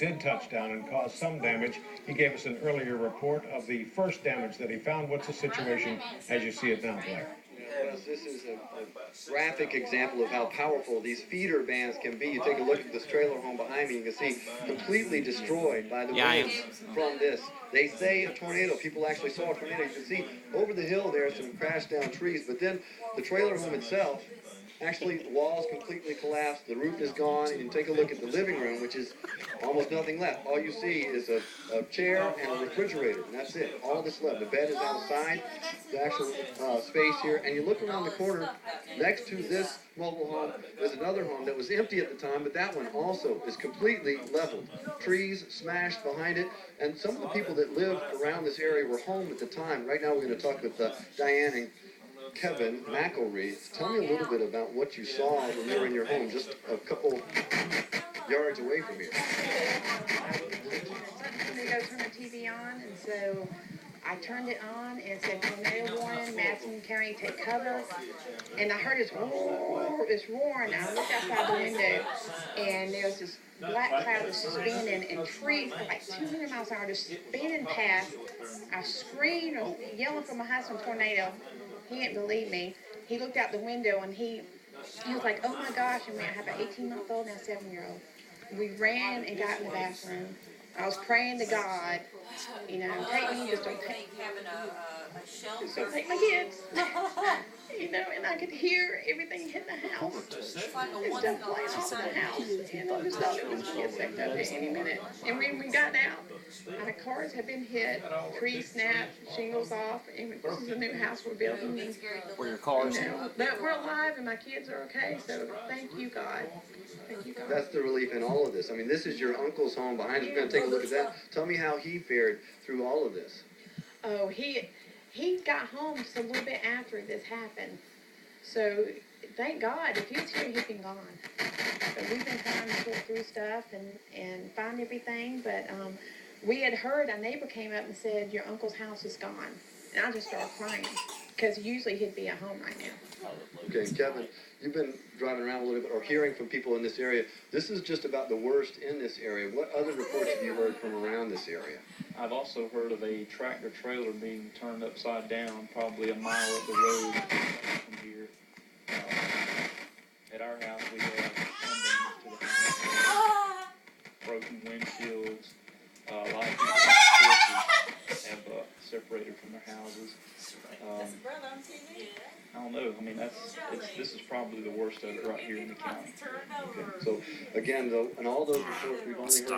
did touch down and cause some damage. He gave us an earlier report of the first damage that he found. What's the situation as you see it now, Blair? Well, this is a graphic example of how powerful these feeder bands can be. You take a look at this trailer home behind me, you can see completely destroyed by the winds from this. They say a tornado. People actually saw a tornado. You can see over the hill there some crashed down trees, but then the trailer home itself, actually the walls completely collapsed, the roof is gone, and you take a look at the living room, which is almost nothing left. All you see is a chair and a refrigerator, and that's it. All that's left. The bed is outside, the actual space here, and you look around the corner, next to this mobile home, there's another home that was empty at the time, but that one also is completely leveled. Trees smashed behind it, and some of the people that lived around this area were home at the time. Right now we're going to talk with Diane and Kevin McElreath. Tell me a little bit about what you saw when you were in your home, just a couple yards away from here. They go turn the TV on, and so I turned it on, and it said tornado warning, Madison County, take cover. And I heard this roar, and I looked outside the window, and there was this black cloud was spinning, and trees like 200 miles an hour just spinning past. I screamed, I was yelling for my husband, tornado. He didn't believe me. He looked out the window, and he was like, oh my gosh, I mean, I have an 18-month-old and a 7-year-old. We ran and got in the bathroom. I was praying to God, you know, take me, just don't take my kids. You know, and I could hear everything hit the house. And stuff flying off the house. And I just thought it was going to get sucked up at any minute. And when we got out, our cars had been hit, trees snapped, shingles off, and this is a new house we're building. And, Were your cars? you know, but we're alive and my kids are okay, so thank you, God. Thank you, God. That's the relief in all of this. I mean, this is your uncle's home behind us. We're going to take a look at that. Tell me how he fared through all of this. Oh, he got home just a little bit after this happened. So thank God, if he was here, he'd been gone. But we've been trying to sort through stuff and find everything. But we had heard a neighbor came up and said, your uncle's house is gone. And I just started crying because usually he'd be at home right now. Okay, Kevin, you've been driving around a little bit or hearing from people in this area. This is just about the worst in this area. What other reports have you heard from around this area? I've also heard of a tractor trailer being turned upside down, probably a mile up the road from here. At our house, we have some damage to the house, broken windshields. A lot of people's horses have separated from their houses. I don't know. I mean, this is probably the worst of it right here in the county. Okay. So, again, though, in all those reports, we've only heard